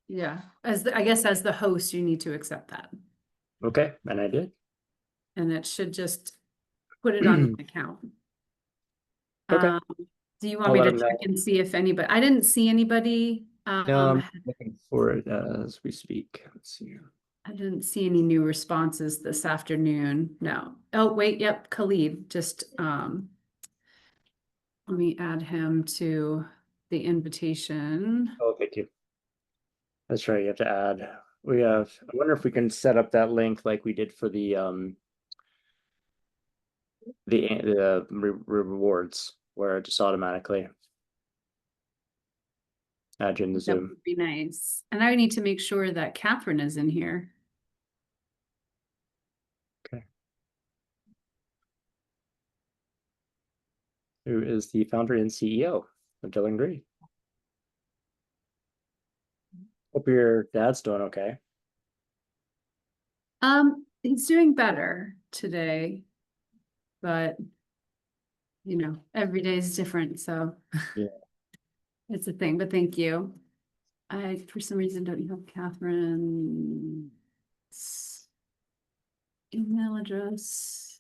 Yeah, I guess as the host, you need to accept that. Okay, and I did. And it should just put it on the account. Okay, Do you want I'll me let to them check know. and see if anybody, I didn't see anybody. No, I'm looking for it as we speak. Let's see. I didn't see any new responses this afternoon. No. Oh, wait, yep, Khalid, just let me add him to the invitation. Oh, thank you. That's right. You have to add. We have. I wonder if we can set up that link like we did for the rewards, where it just automatically add you in the That Zoom. would be nice. And I need to make sure that Catherine is in here. Okay. Who is the founder and CEO of Dillon Green? Hope your dad's doing okay. He's doing better today, but you know, every day is different, so Yeah. it's a thing, but thank you. I, for some reason, don't have Catherine's email address.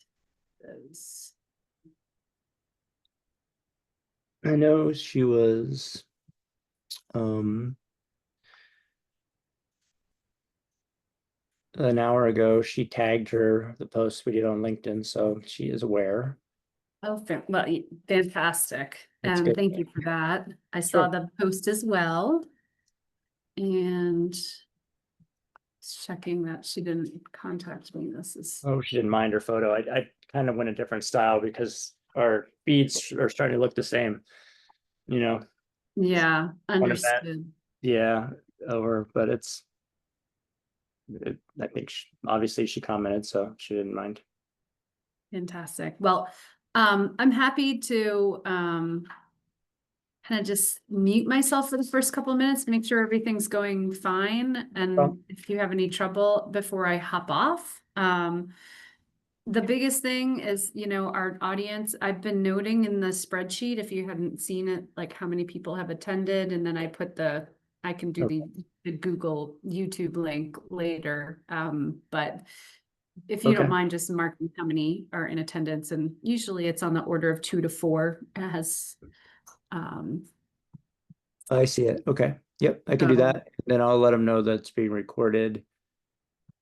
I know she was an hour ago she tagged the post we did on LinkedIn, so she is aware. Oh, well, fantastic. That's And good. thank you for that. I saw Sure. the post as well. And checking that she didn't contact me. This is, Oh, she didn't mind her photo. I kind of went a different style because our feeds are starting to look the same. You know, yeah, one event, understood. yeah, over, but I think obviously she commented, so she didn't mind. Fantastic. Well, I'm happy to kind of just mute myself for the first couple of minutes, make sure everything's going fine. And if you have any trouble before I hop off, the biggest thing is, you know, our audience, I've been noting in the spreadsheet, if you hadn't seen it, like how many people have attended, and then I put I can do the Google YouTube link later. But if you don't mind just marking how many are in attendance, and usually it's on the order of 2 to 4 as I see it. Okay. Yep, I can do that. Then I'll let them know that it's being recorded.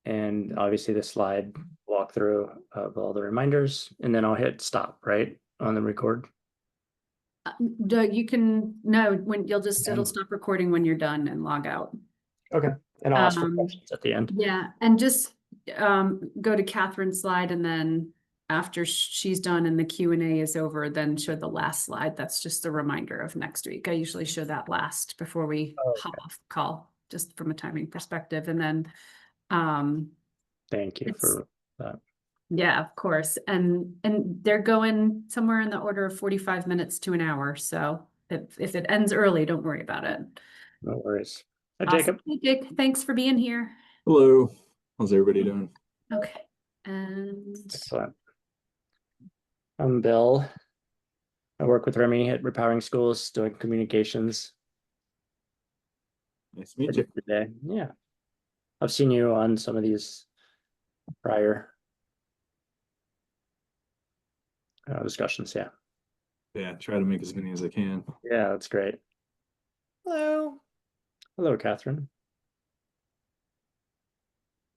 And obviously the slide walkthrough of all the reminders, and then I'll hit stop, right, on the record. You can no when it'll stop recording when you're done and log out. Okay. And I'll ask for questions at the end. Yeah, and just go to Catherine's slide, and then after she's done and the Q&A is over, then show the last slide. That's just a reminder of next week. I usually show that last before we hop off the call, just from a timing perspective. And then thank you for that. Yeah, of course. And they're going somewhere in the order of 45 minutes to an hour. So if it ends early, don't worry about it. No worries. Hi, Awesome. Jacob. Hey, Dick, thanks for being here. Hello. How's everybody doing? Okay. And Excellent. I'm Bill. I work with Remy at Repowering Schools doing communications. Nice to meet you. Today. Yeah. I've seen you on some of these prior discussions. Yeah. Yeah, try to make as many as I can. Yeah, that's great. Hello. Hello, Catherine.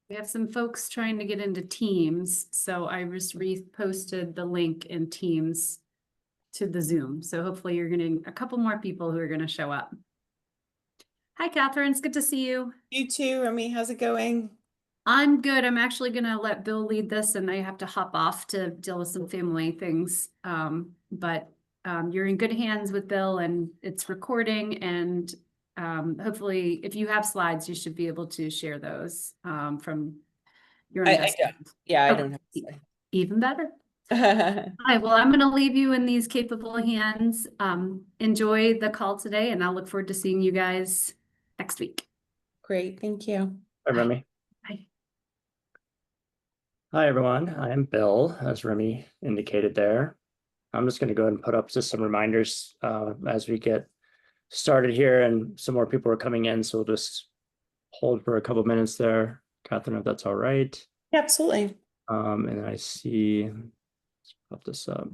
we have some folks trying to get into Teams. So I just reposted the link in Teams to the Zoom. So hopefully you're getting a couple more people who are going to show up. Hi, Catherine. It's good to see you. You too, Remy. How's it going? I'm good. I'm actually going to let Bill lead this, and I have to hop off to deal with some family things. But you're in good hands with Bill, and it's recording. And hopefully, if you have slides, you should be able to share those from your own I don't. Yeah, I don't have to say. Even better. All right, well, I'm going to leave you in these capable hands. Enjoy the call today, and I'll look forward to seeing you guys next week. Great, thank you. Hi, Remy. Bye. Hi, everyone. I'm Bill, as Remy indicated there. I'm just going to go ahead and put up just some reminders as we get started here, and some more people are coming in, so we'll just hold for a couple minutes there, Catherine, if that's all right. Yeah, absolutely. And I see, let's pop this up.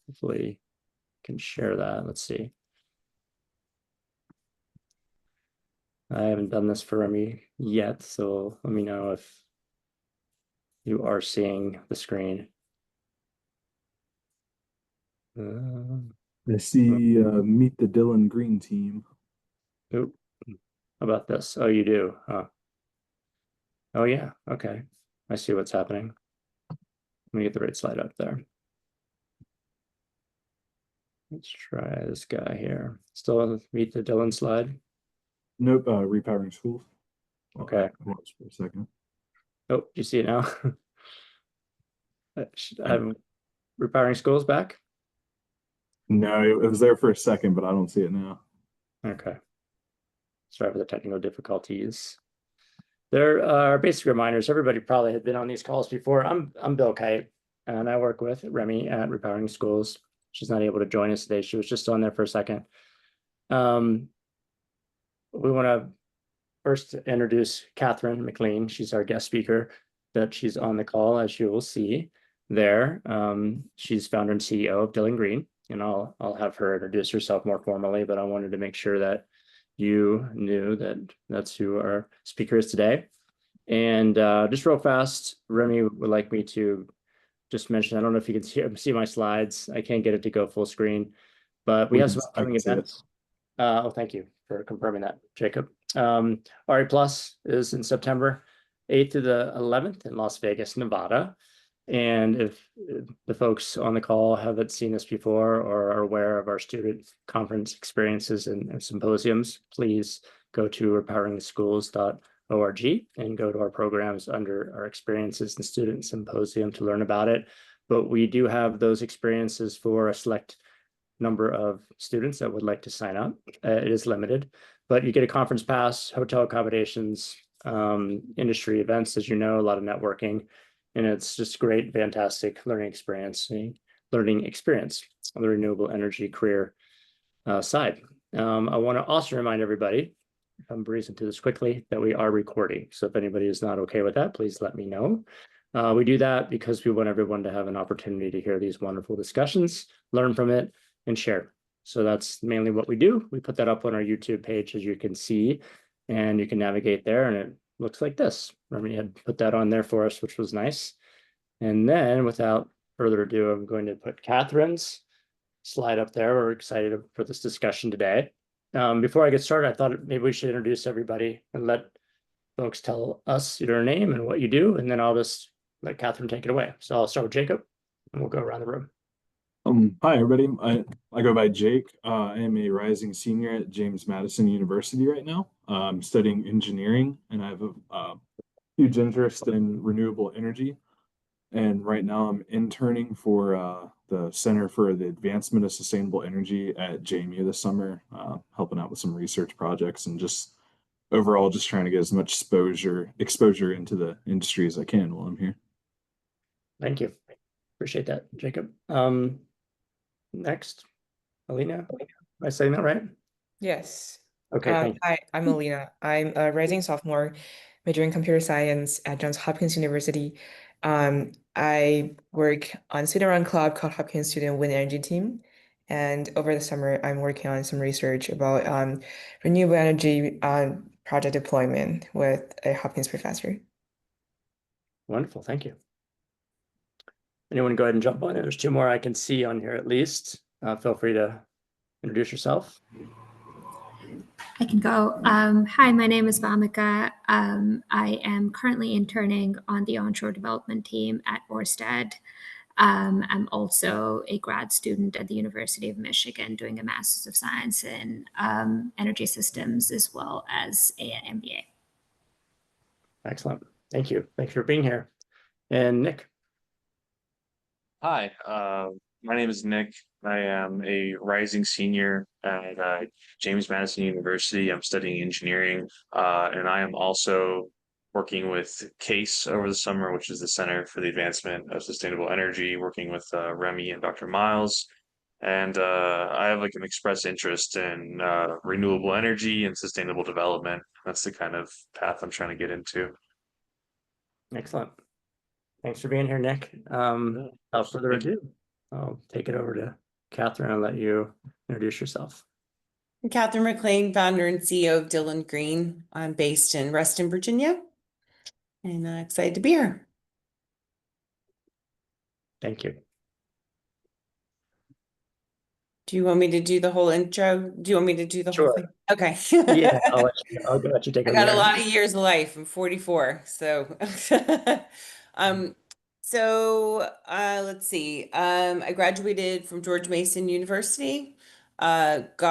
Hopefully can share that. Let's see. I haven't done this for Remy yet, so let me know if you are seeing the screen. I see Meet the Dylan Green team. Oop. How about this? Oh, you do, huh? Oh yeah, okay. I see what's happening. Let me get the right slide up there. Let's try this guy here. Still Meet the Dylan slide. Nope, Repowering Schools. Okay. I was for a second. Oh, do you see it now? I have Repowering Schools back. No, it was there for a second, but I don't see it now. Okay. Sorry for the technical difficulties. There are basic reminders. Everybody probably had been on these calls before. I'm Bill Kite, and I work with Remy at Repowering Schools. She's not able to join us today. She was just on there for a second. We want to first introduce Catherine McLean. She's our guest speaker, that she's on the call, as you will see there. She's founder and CEO of Dylan Green, and I'll have her introduce herself more formally, but I wanted to make sure that you knew that that's who our speaker is today. And just real fast, Remy would like me to just mention, I don't know if you can see my slides. I can't get it to go full screen, but we have some upcoming events. Oh, thank you for confirming that, Jacob. RE Plus is in September 8th to the 11th in Las Vegas, Nevada. And if the folks on the call haven't seen this before or are aware of our student conference experiences and symposiums, please go to repoweringschools.org and go to our programs under our experiences and student symposium to learn about it. But we do have those experiences for a select number of students that would like to sign up. It is limited, but you get a conference pass, hotel accommodations, industry events, as you know, a lot of networking, and it's just great, fantastic learning experience on the renewable energy career side. I want to also remind everybody, if I'm breezing through this quickly, that we are recording. So if anybody is not okay with that, please let me know. We do that because we want everyone to have an opportunity to hear these wonderful discussions, learn from it, and share. So that's mainly what we do. We put that up on our YouTube page, as you can see, and you can navigate there, and it looks like this. Remy had put that on there for us, which was nice. And then without further ado, I'm going to put Catherine's slide up there. We're excited for this discussion today. Before I get started, I thought maybe we should introduce everybody and let folks tell us your name and what you do, and then I'll just let Catherine take it away. So I'll start with Jacob, and we'll go around the room. Hi everybody. I go by Jake. I am a rising senior at James Madison University right now. I'm studying engineering, and I have a huge interest in renewable energy. And right now I'm interning for the Center for the Advancement of Sustainable Energy at JMU this summer, helping out with some research projects and just overall just trying to get as much exposure into the industry as I can while I'm here. Thank you. Appreciate that, Jacob. Next, Alina, am I saying that right? Yes. Okay, thank you. Hi, I'm Alina. I'm a rising sophomore majoring computer science at Johns Hopkins University. I work on student-run club called Hopkins Student Wind Energy Team. And over the summer, I'm working on some research about renewable energy project deployment with a Hopkins professor. Wonderful, thank you. Anyone go ahead and jump on it? There's two more I can see on here at least. Feel free to introduce yourself. I can go. Hi, my name is Vamika. I am currently interning on the onshore development team at Ørsted. I'm also a grad student at the University of Michigan doing a Master's of Science in Energy Systems as well as an MBA. Excellent, thank you. Thanks for being here. And Nick. Hi, my name is Nick. I am a rising senior at James Madison University. I'm studying engineering, and I am also working with CASE over the summer, which is the Center for the Advancement of Sustainable Energy, working with Remy and Dr. Miles. And I have like an express interest in renewable energy and sustainable development. That's the kind of path I'm trying to get into. Excellent. Thanks for being here, Nick. Without further ado, I'll take it over to Catherine and let you introduce yourself. I'm Catherine McLean, founder and CEO of Dillon Green. I'm based in Reston, Virginia, and excited to be here. Thank you. Do you want me to do the whole intro? Do you want me to do the whole Sure. thing? Okay. Yeah, I'll let you take I over. got a there. lot of years of life. I'm 44. So let's see. I graduated from George Mason University. My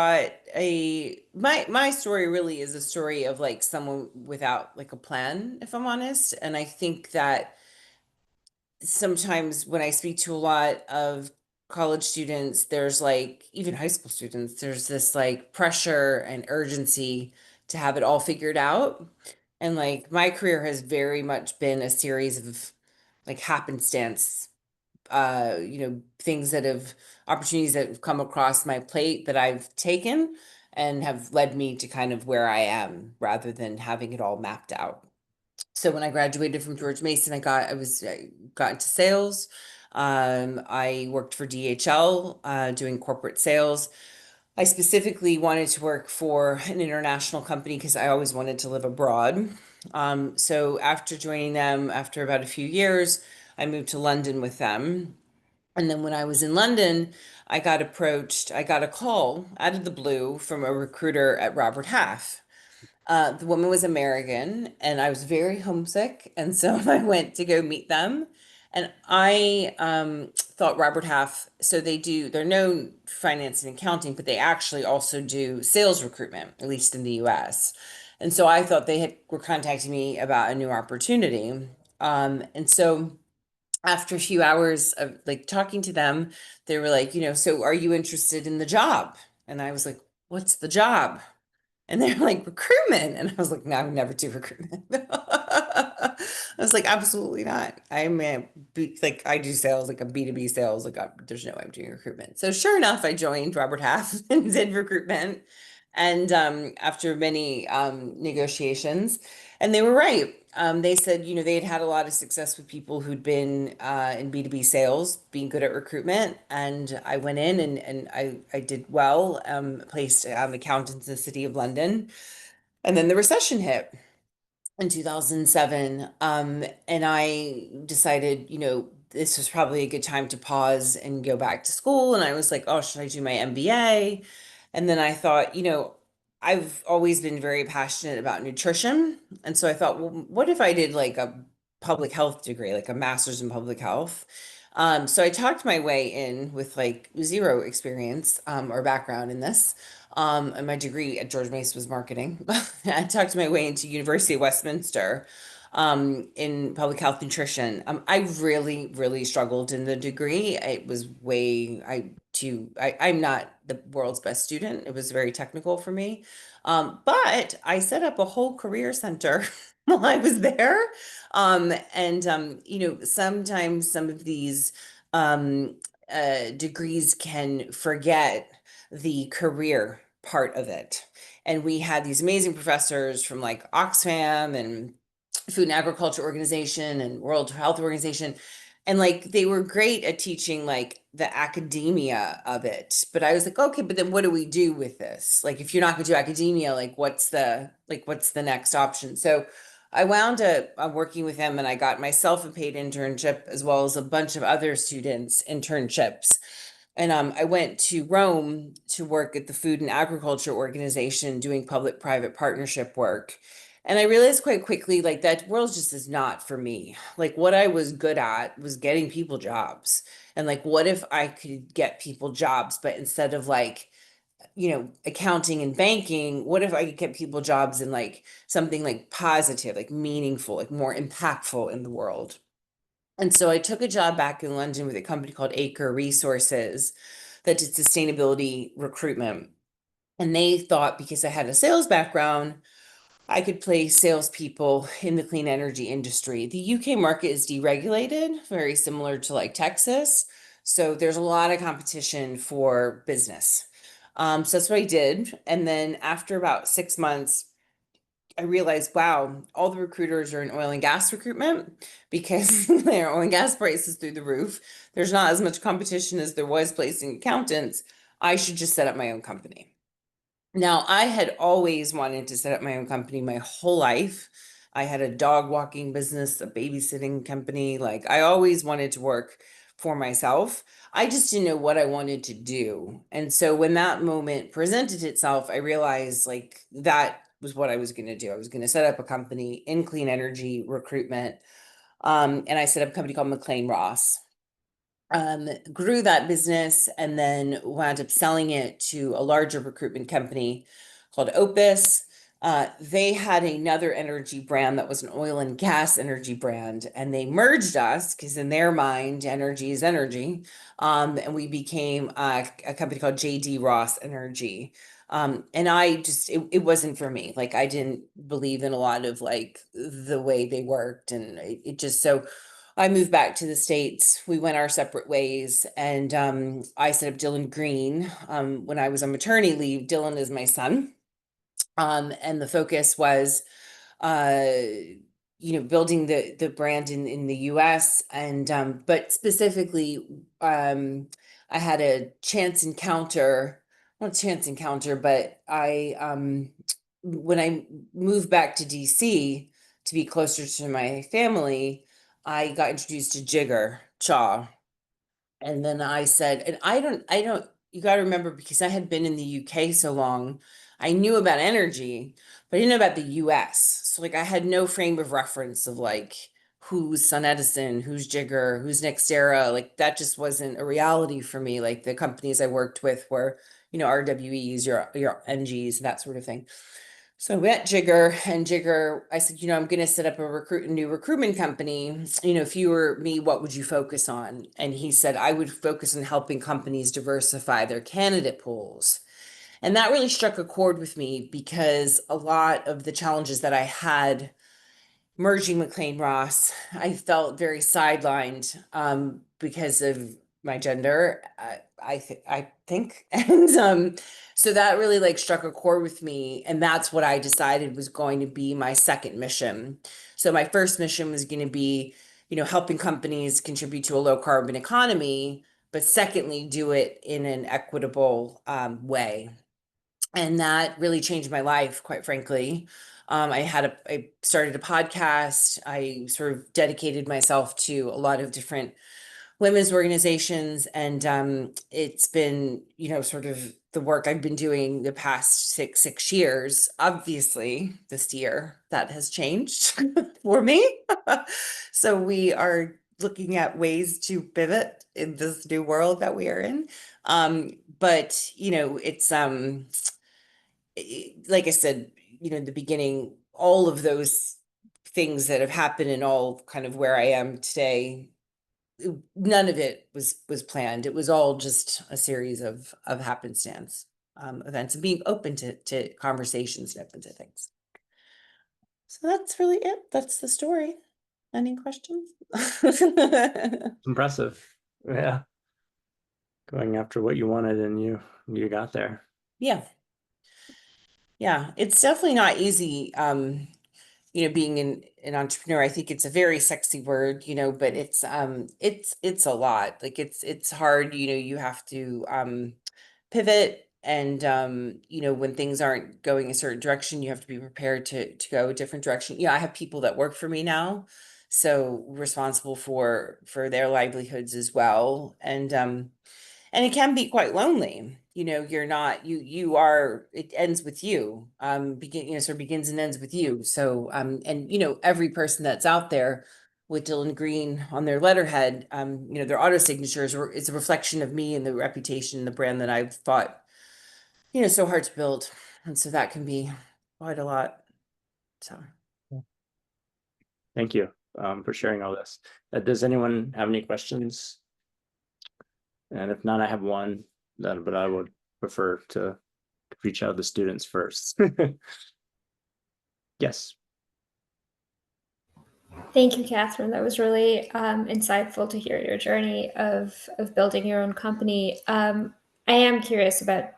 story really is a story of like someone without like a plan, if I'm honest. And I think that sometimes when I speak to a lot of college students, there's like, even high school students, there's this like pressure and urgency to have it all figured out. And like my career has very much been a series of like happenstance, things that have opportunities that have come across my plate that I've taken and have led me to kind of where I am rather than having it all mapped out. So when I graduated from George Mason, I got into sales. I worked for DHL, doing corporate sales. I specifically wanted to work for an international company because I always wanted to live abroad. So after joining them, after about a few years, I moved to London with them. And then when I was in London, I got a call out of the blue from a recruiter at Robert Half. The woman was American, and I was very homesick, and so I went to go meet them. And I thought Robert Half, so they're known for finance and accounting, but they actually also do sales recruitment, at least in the US. And so I thought were contacting me about a new opportunity. And so after a few hours of like talking to them, they were like, so are you interested in the job? And I was like, what's the job? And they're like, recruitment. And I was like, no, I would never do recruitment. I was like, absolutely not. I do sales, like a B2B sales. Like there's no way I'm doing recruitment. So sure enough, I joined Robert Half and did recruitment. And after many negotiations, and they were right. They said, they had had a lot of success with people who'd been in B2B sales, being good at recruitment. And I went in and I did well, placed accountants in the city of London. And then the recession hit in 2007. And I decided, this was probably a good time to pause and go back to school. And I was like, oh, should I do my MBA? And then I thought, I've always been very passionate about nutrition. And so I thought, well, what if I did like a public health degree, like a master's in public health? So I talked my way in with like zero experience or background in this. And my degree at George Mason was marketing. I talked my way into University of Westminster in public health nutrition. I really, really struggled in the degree. It was I'm not the world's best student. It was very technical for me. But I set up a whole career center while I was there. Sometimes some of these degrees can forget the career part of it. And we had these amazing professors from like Oxfam and Food and Agriculture Organization and World Health Organization. And like they were great at teaching like the academia of it. But I was like, okay, but then what do we do with this? Like if you're not gonna do academia, like what's the next option? So I wound up working with them, and I got myself a paid internship as well as a bunch of other students internships. And I went to Rome to work at the Food and Agriculture Organization doing public-private partnership work. And I realized quite quickly, like that world just is not for me. Like what I was good at was getting people jobs. And like, what if I could get people jobs, but instead of like, accounting and banking, what if I could get people jobs in like something like positive, like meaningful, like more impactful in the world? And so I took a job back in London with a company called Acre Resources that did sustainability recruitment. And they thought because I had a sales background, I could place salespeople in the clean energy industry. The UK market is deregulated, very similar to like Texas. So there's a lot of competition for business. So that's what I did. And then after about 6 months, I realized, wow, all the recruiters are in oil and gas recruitment because their oil and gas prices through the roof. There's not as much competition as there was placing accountants. I should just set up my own company. Now, I had always wanted to set up my own company my whole life. I had a dog walking business, a babysitting company. Like, I always wanted to work for myself. I just didn't know what I wanted to do. And so when that moment presented itself, I realized like that was what I was going to do. I was going to set up a company in clean energy recruitment. And I set up a company called McLean Ross. Grew that business and then wound up selling it to a larger recruitment company called Opus. They had another energy brand that was an oil and gas energy brand, and they merged us because in their mind, energy is energy. And we became a company called JDR Energy. And I just, it wasn't for me. Like, I didn't believe in a lot of like the way they worked, and it just, so I moved back to the States. We went our separate ways, and I set up Dylan Green when I was on maternity leave. Dylan is my son, and the focus was, building the brand in the U.S. and but specifically, I had a chance encounter, not a chance encounter, but I when I moved back to D.C. to be closer to my family, I got introduced to Jigger Chaw. And then I said, and I don't, you got to remember, because I had been in the UK so long, I knew about energy, but I didn't know about the US. So like I had no frame of reference of like who's Sun Edison, who's Jigger, who's NextEra. Like that just wasn't a reality for me. Like the companies I worked with were, RWEs, your NGs, that sort of thing. So I met Jigger, and Jigger, I said, I'm going to set up a new recruitment company. If you were me, what would you focus on? And he said, I would focus on helping companies diversify their candidate pools. And that really struck a chord with me because a lot of the challenges that I had merging McLean Ross, I felt very sidelined because of my gender, I think. And so that really like struck a chord with me. And that's what I decided was going to be my second mission. So my first mission was going to be, helping companies contribute to a low carbon economy, but secondly, do it in an equitable way. And that really changed my life, quite frankly. I started a podcast. I sort of dedicated myself to a lot of different women's organizations, and it's been, sort of the work I've been doing the past six years. Obviously, this year that has changed for me. So we are looking at ways to pivot in this new world that we are in. But it's like I said, in the beginning, all of those things that have happened and all kind of where I am today, none of it was planned. It was all just a series of happenstance events and being open to conversations and open to things. So that's really it. That's the story. Any questions? Impressive. Yeah. Going after what you wanted and you got there. Yeah. Yeah, it's definitely not easy. Being an entrepreneur. I think it's a very sexy word, but it's a lot. Like it's hard, you have to pivot, and when things aren't going a certain direction, you have to be prepared to go a different direction. I have people that work for me now, so responsible for their livelihoods as well. And it can be quite lonely. You're not, you are, it ends with you, sort of begins and ends with you. So, and every person that's out there with Dylan Green on their letterhead, their auto signatures, it's a reflection of me and the reputation and the brand that I've fought, so hard to build. And so that can be quite a lot. So. Thank you for sharing all this. Does anyone have any questions? And if not, I have one, but I would prefer to reach out to the students first. Yes. Thank you, Catherine. That was really insightful to hear your journey of building your own company. I am curious about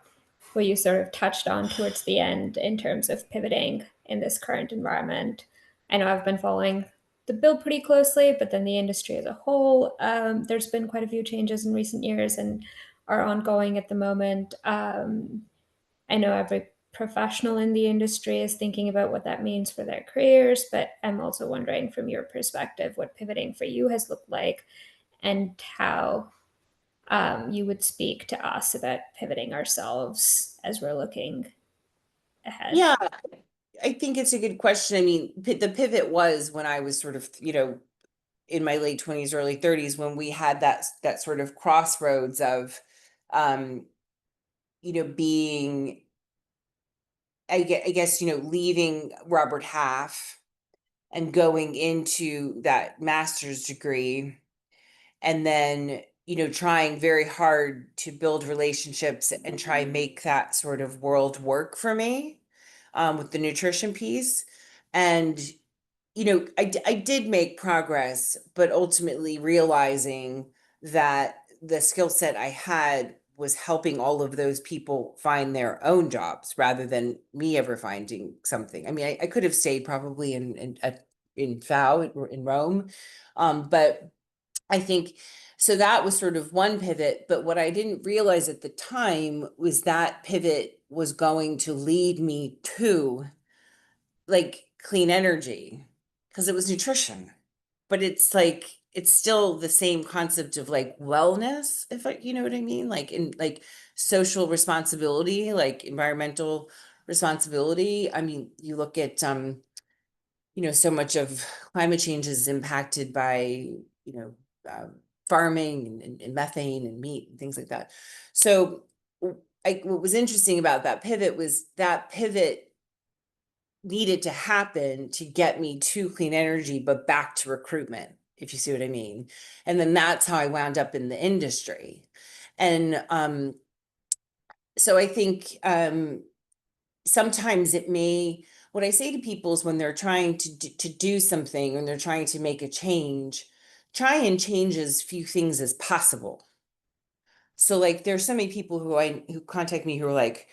what you sort of touched on towards the end in terms of pivoting in this current environment. I know I've been following the bill pretty closely, but then the industry as a whole, there's been quite a few changes in recent years and are ongoing at the moment. I know every professional in the industry is thinking about what that means for their careers, but I'm also wondering from your perspective what pivoting for you has looked like and how you would speak to us about pivoting ourselves as we're looking ahead. Yeah, I think it's a good question. I mean, the pivot was when I was sort of, in my late 20s, early 30s, when we had that sort of crossroads of, being, I guess, leaving Robert Half and going into that master's degree, and then, trying very hard to build relationships and try and make that sort of world work for me, with the nutrition piece. And, I did make progress, but ultimately realizing that the skill set I had was helping all of those people find their own jobs rather than me ever finding something. I mean, I could have stayed probably in FAO in Rome, but I think so. That was sort of one pivot, but what I didn't realize at the time was that pivot was going to lead me to like clean energy, because it was nutrition, but it's like it's still the same concept of like wellness, if you know what I mean, like in like social responsibility, like environmental responsibility. I mean, you look at so much of climate change is impacted by farming and methane and meat and things like that. So what was interesting about that pivot was that pivot needed to happen to get me to clean energy, but back to recruitment, if you see what I mean. And then that's how I wound up in the industry. And so I think sometimes what I say to people is when they're trying to do something, when they're trying to make a change, try and change as few things as possible. So like there's so many people who contact me who are like,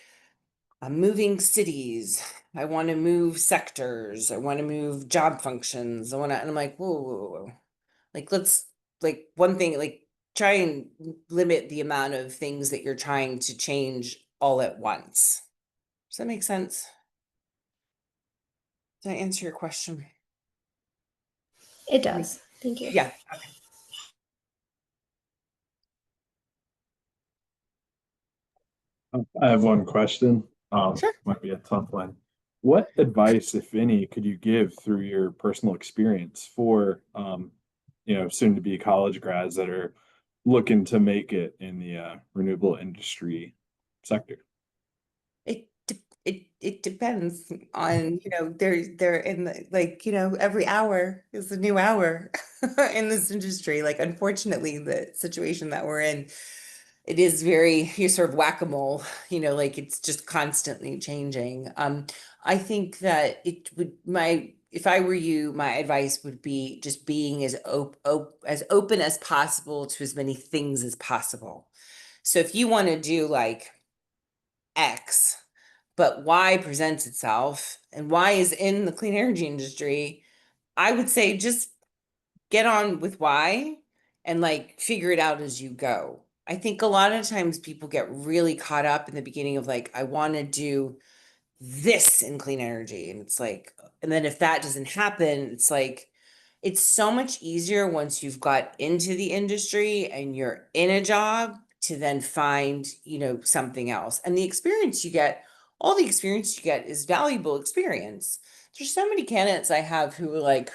I'm moving cities. I want to move sectors. I want to move job functions. And I'm like, whoa. Like, let's like one thing, like try and limit the amount of things that you're trying to change all at once. Does that make sense? Did I answer your question? It does. Thank you. Yeah. I have one question. Sure. Might be a tough one. What advice, if any, could you give through your personal experience for, soon to be college grads that are looking to make it in the renewable industry sector? It depends on, they're in the, like, every hour is a new hour in this industry. Like, unfortunately, the situation that we're in, it is you sort of whack-a-mole, like it's just constantly changing. I think that if I were you, my advice would be just being as open as possible to as many things as possible. So if you want to do like X, but Y presents itself and Y is in the clean energy industry, I would say just get on with Y and like figure it out as you go. I think a lot of times people get really caught up in the beginning of like, I want to do this in clean energy. And it's like, and then if that doesn't happen, it's like, it's so much easier once you've got into the industry and you're in a job to then find, something else. And the experience you get, all the experience you get is valuable experience. There's so many candidates I have who are like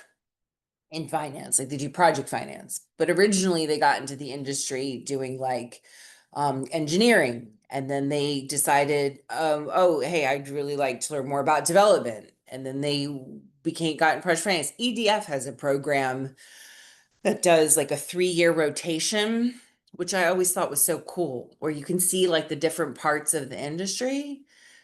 in finance, like they do project finance, but originally they got into the industry doing like engineering. And then they decided, oh, hey, I'd really like to learn more about development. And then they got in project finance. EDF has a program that does like a 3-year rotation, which I always thought was so cool, where you can see like the different parts of the industry.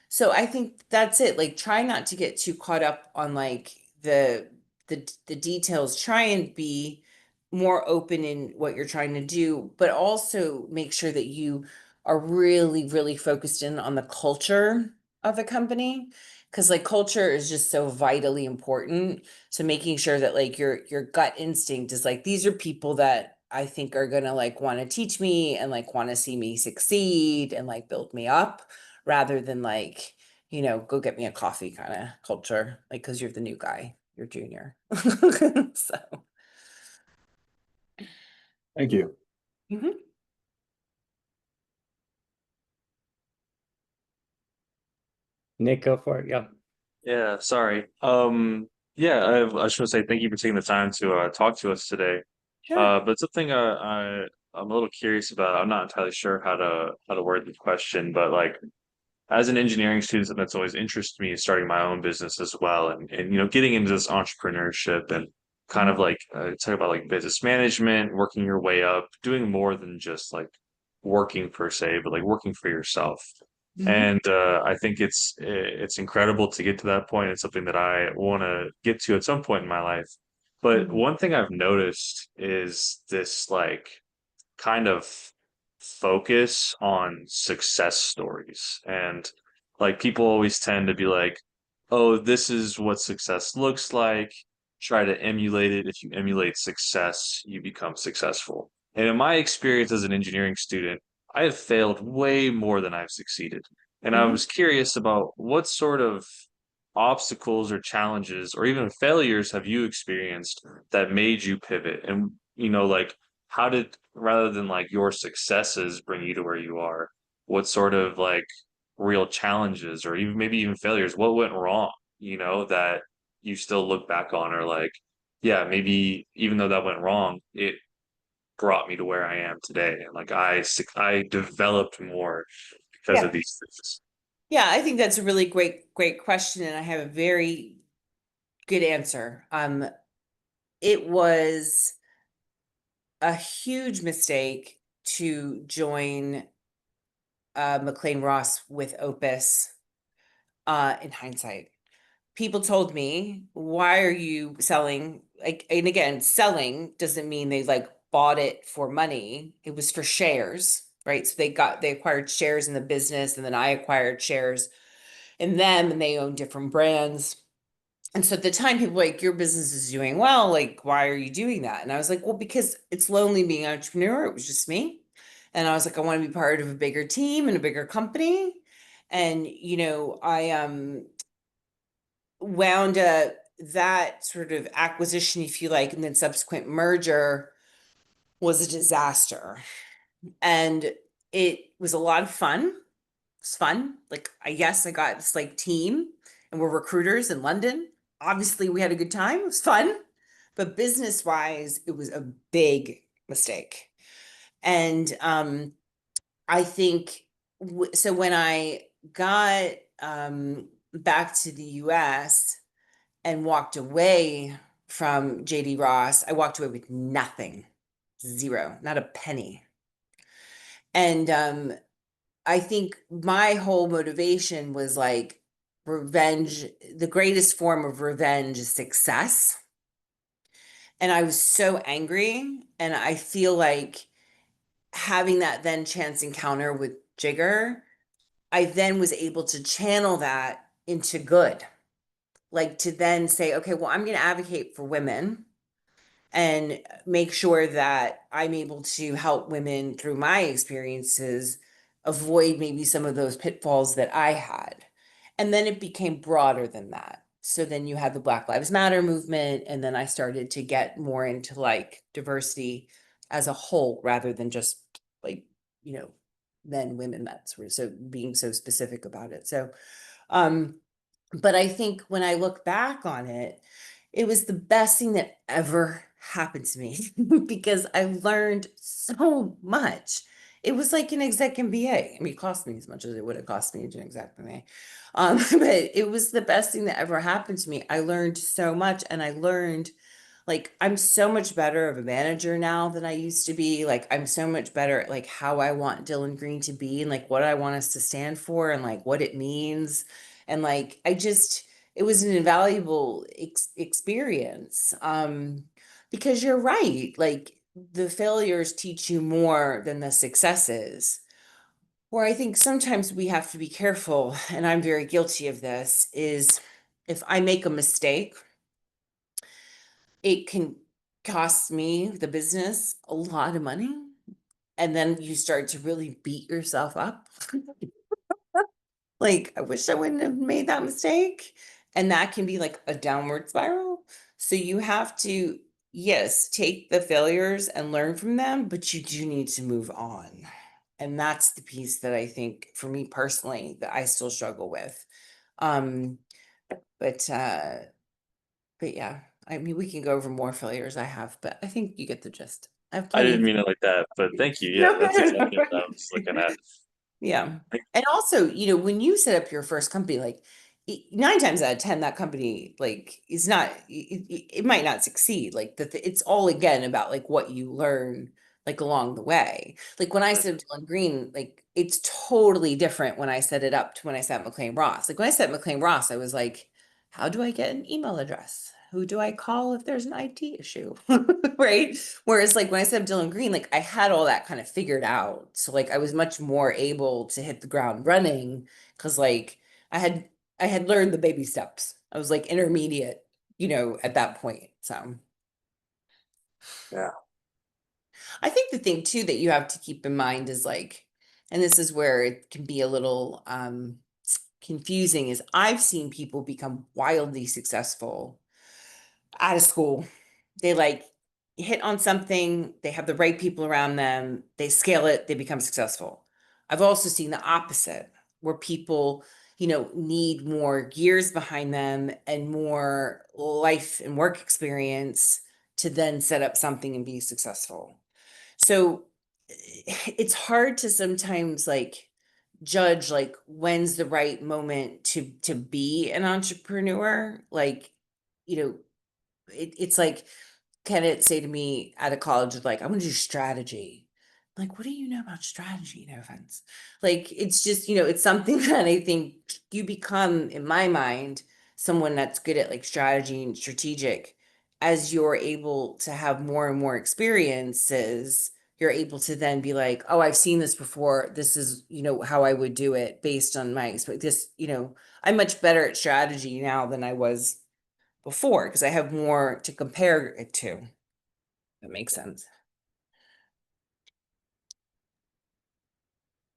So I think that's it. Like, try not to get too caught up on like the the details, try and be more open in what you're trying to do, but also make sure that you are really, really focused in on the culture of the company. Cause like culture is just so vitally important. So making sure that like your gut instinct is like, these are people that I think are gonna like want to teach me and like want to see me succeed and like build me up, rather than like, you know, go get me a coffee kind of culture, like, cause you're the new guy, you're junior. So. Thank you. Mhm. Nick, go for it. Yeah. Yeah, sorry. Yeah, I just want to say thank you for taking the time to talk to us today. Sure. But something I'm a little curious about. I'm not entirely sure how to word the question, but like as an engineering student, something that's always interested me is starting my own business as well, and you know, getting into this entrepreneurship and kind of like talk about like business management, working your way up, doing more than just like working per se, but like working for yourself. Mhm. And I think it's incredible to get to that point. It's something that I want to get to at some point in my life. But Mhm. one thing I've noticed is this like kind of focus on success stories. And like people always tend to be like, oh, this is what success looks like. Try to emulate it. If you emulate success, you become successful. And in my experience as an engineering student, I have failed way more than I've succeeded. And I Mhm. was curious about what sort of obstacles or challenges or even failures have you experienced that made you pivot? And, you know, like, how did, rather than like your successes bring you to where you are, what sort of like real challenges or even maybe even failures, what went wrong, you know, that you still look back on or like, yeah, maybe even though that went wrong, it brought me to where I am today. And like I developed more because of Yeah. these things. Yeah, I think that's a really great question, and I have a very good answer. It was a huge mistake to join McLean Ross with Opus in hindsight. People told me, why are you selling? Like, and again, selling doesn't mean they like bought it for money. It was for shares, right? So they acquired shares in the business, and then I acquired shares in them, and they own different brands. And so at the time, people were like, your business is doing well. Like, why are you doing that? And I was like, well, because it's lonely being an entrepreneur. It was just me. And I was like, I want to be part of a bigger team and a bigger company. And, you know, I wound up that sort of acquisition, if you like, and then subsequent merger was a disaster. And it was a lot of fun. It's fun. Like, yes, I got this like team and we're recruiters in London. Obviously, we had a good time. It was fun. But business wise, it was a big mistake. And I think so when I got back to the US and walked away from JD Ross, I walked away with nothing, zero, not a penny. And I think my whole motivation was like revenge. The greatest form of revenge is success. And I was so angry. And I feel like having that then chance encounter with Jigger, I then was able to channel that into good. Like to then say, okay, well, I'm going to advocate for women and make sure that I'm able to help women through my experiences avoid maybe some of those pitfalls that I had. And then it became broader than that. So then you had the Black Lives Matter movement, and then I started to get more into like diversity as a whole rather than just like, you know, men, women, that sort of, so being so specific about it. So, um, but I think when I look back on it, it was the best thing that ever happened to me because I learned so much. It was like an exec MBA. I mean, it cost me as much as it would have cost me to do an exec MBA. But it was the best thing that ever happened to me. I learned so much, and I learned like I'm so much better of a manager now than I used to be. Like I'm so much better at like how I want Dylan Green to be and like what I want us to stand for and like what it means. And like I just it was an invaluable experience. Because you're right, like the failures teach you more than the successes. Where I think sometimes we have to be careful, and I'm very guilty of this, is if I make a mistake, it can cost me, the business, a lot of money. And then you start to really beat yourself up. Like, I wish I wouldn't have made that mistake. And that can be like a downward spiral. So you have to, yes, take the failures and learn from them, but you do need to move on. And that's the piece that I think for me personally that I still struggle with. Um, but yeah, I mean, we can go over more failures I have, but I think you get the gist. I have I plenty. didn't mean it like that, but thank you. Yeah, No, that's no, exactly no. what I was looking at. Yeah. And also, when you set up your first company, like 9 times out of 10, that company like is not, it might not succeed. Like it's all again about like what you learn like along the way. Like when I set up Dylan Green, like it's totally different when I set it up to when I set McLean Ross. Like when I set McLean Ross, I was like, how do I get an email address? Who do I call if there's an IT issue? Right. Whereas like when I set up Dylan Green, like I had all that kind of figured out. So like I was much more able to hit the ground running because like I had learned the baby steps. I was like intermediate, at that point. So Yeah. I think the thing too that you have to keep in mind is like, and this is where it can be a little confusing, is I've seen people become wildly successful out of school. They like hit on something, they have the right people around them, they scale it, they become successful. I've also seen the opposite, where people, need more years behind them and more life and work experience to then set up something and be successful. So it's hard to sometimes like judge like when's the right moment to be an entrepreneur. Like, you know, it's like, can it say to me out of college, like, I want to do strategy. Like, what do you know about strategy? No offense. Like, it's just, it's something that I think you become, in my mind, someone that's good at like strategy and strategic. As you're able to have more and more experiences, you're able to then be like, oh, I've seen this before. This is, how I would do it based on my experience. I'm much better at strategy now than I was before because I have more to compare it to. That makes sense.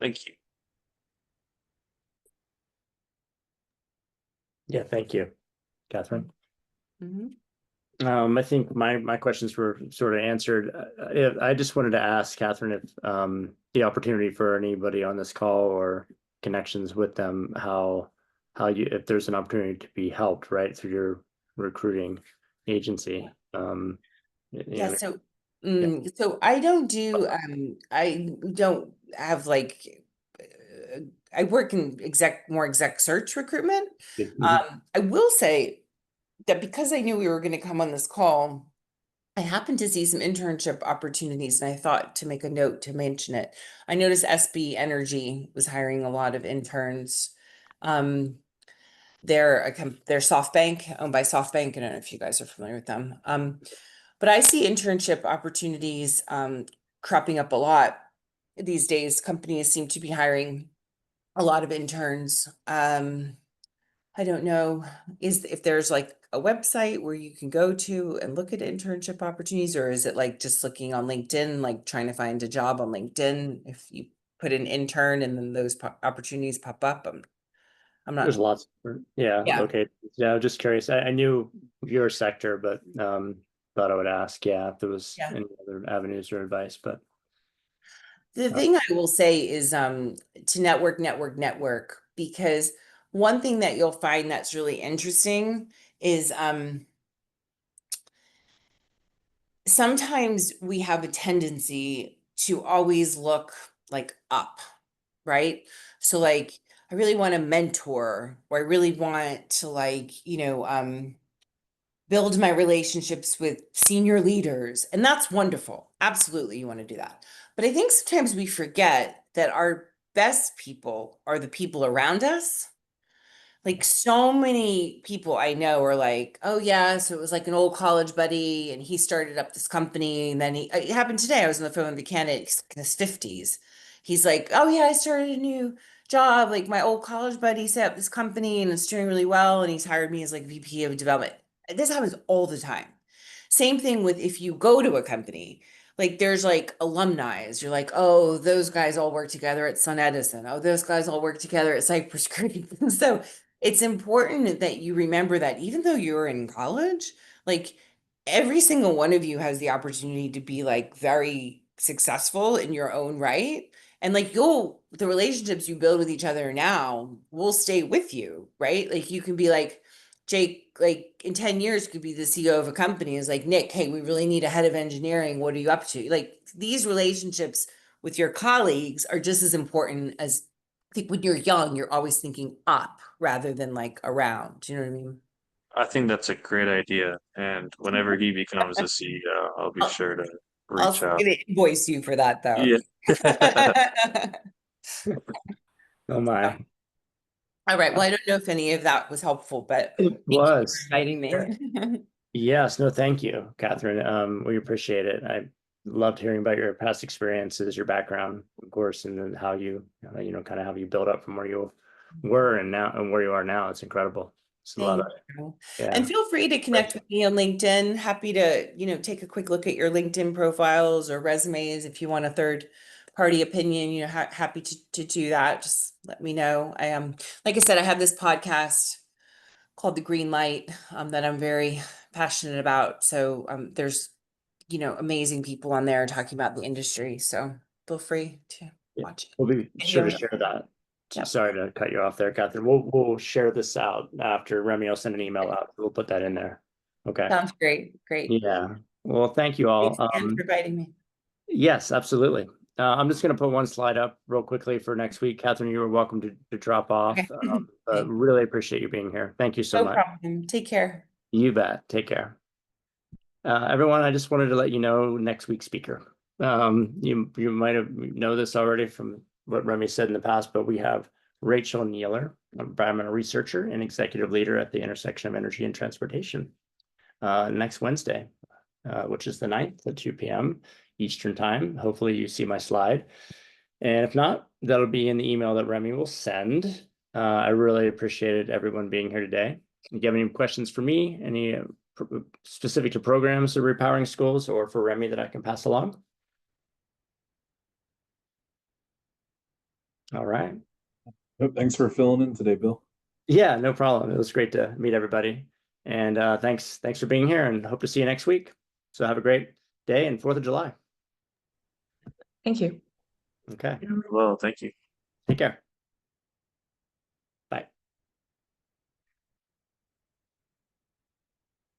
Thank you. Yeah, thank you, Catherine. Mhm. I think my questions were sort of answered. I just wanted to ask Catherine if the opportunity for anybody on this call or connections with them, how you, if there's an opportunity to be helped, right, through your recruiting agency. Yeah, so Yeah. so I don't do I don't have like I work in more exec search recruitment. I will say that because I knew we were going to come on this call, I happened to see some internship opportunities and I thought to make a note to mention it. I noticed SB Energy was hiring a lot of interns. They're SoftBank, owned by SoftBank. I don't know if you guys are familiar with them. But I see internship opportunities cropping up a lot these days. Companies seem to be hiring a lot of interns. I don't know if there's like a website where you can go to and look at internship opportunities, or is it like just looking on LinkedIn, like trying to find a job on LinkedIn? If you put an intern and then those opportunities pop up, I'm not. There's lots. Yeah. Yeah. Okay. Yeah. I was just curious. I knew your sector, but thought I would ask. Yeah, if there was Yeah. any other avenues or advice, but. The thing I will say is to network, because one thing that you'll find that's really interesting is sometimes we have a tendency to always look like up, right? So like I really want a mentor, or I really want to like, build my relationships with senior leaders. And that's wonderful. Absolutely, you want to do that. But I think sometimes we forget that our best people are the people around us. Like so many people I know are like, oh yeah, so it was like an old college buddy and he started up this company and then it happened today. I was on the phone with the candidate, he's in his 50s. He's like, oh yeah, I started a new job. Like my old college buddy set up this company and it's doing really well and he's hired me as like VP of development. This happens all the time. Same thing with if you go to a company, like there's like alumni. You're like, oh, those guys all work together at Sun Edison. Oh, those guys all work together at Cypress Creek. So it's important that you remember that even though you're in college, like every single one of you has the opportunity to be like very successful in your own right. And like the relationships you build with each other now will stay with you, right? Like you can be like, Jake, like in 10 years could be the CEO of a company is like, Nick, hey, we really need a head of engineering. What are you up to? Like these relationships with your colleagues are just as important as I think when you're young, you're always thinking up rather than like around. Do you know what I mean? I think that's a great idea. And whenever he becomes the CEO, I'll be I'll, sure to I'll reach out. gonna invoice you for that though. Yeah. Oh my. All right. Well, I don't know if any of that was helpful, but It thank you was. for inviting me. Yes, no, thank you, Catherine. We appreciate it. I loved hearing about your past experiences, your background, of course, and then how you, kind of how you built up from where you were and now and where you are now. It's incredible. It's a lot Thank of, you. yeah. And feel free to connect with me on LinkedIn. Happy to, take a quick look at your LinkedIn profiles or resumes if you want a third party opinion, happy to do that. Just let me know. I am, like I said, I have this podcast called The Green Light that I'm very passionate about. So there's, amazing people on there talking about the industry. So feel free to Yeah, watch it. we'll be sure to Video. share that. Yep. Sorry to cut you off there, Catherine. We'll share this out after Remy. I'll send an email out. We'll put that in there. Okay. Sounds great. Great. Yeah. Well, thank you all. Thanks again for inviting me. Yes, absolutely. I'm just going to put one slide up real quickly for next week. Catherine, you are welcome to drop off. Okay. But really appreciate you being here. Thank you so No much. problem. Take care. You bet. Take care. Everyone, I just wanted to let you know next week's speaker. You might have know this already from what Remy said in the past, but we have Rachel Nealer, an environmental researcher and executive leader at the intersection of energy and transportation, next Wednesday, which is the 9th at 2 p.m. Eastern time. Hopefully you see my slide. And if not, that'll be in the email that Remy will send. I really appreciated everyone being here today. If you have any questions for me, any specific to programs or repowering schools, or for Remy that I can pass along? All right. Thanks for filling in today, Bill. Yeah, no problem. It was great to meet everybody. And thanks for being here, and hope to see you next week. So have a great day and 4th of July. Thank you. Okay. Well, thank you. Take care.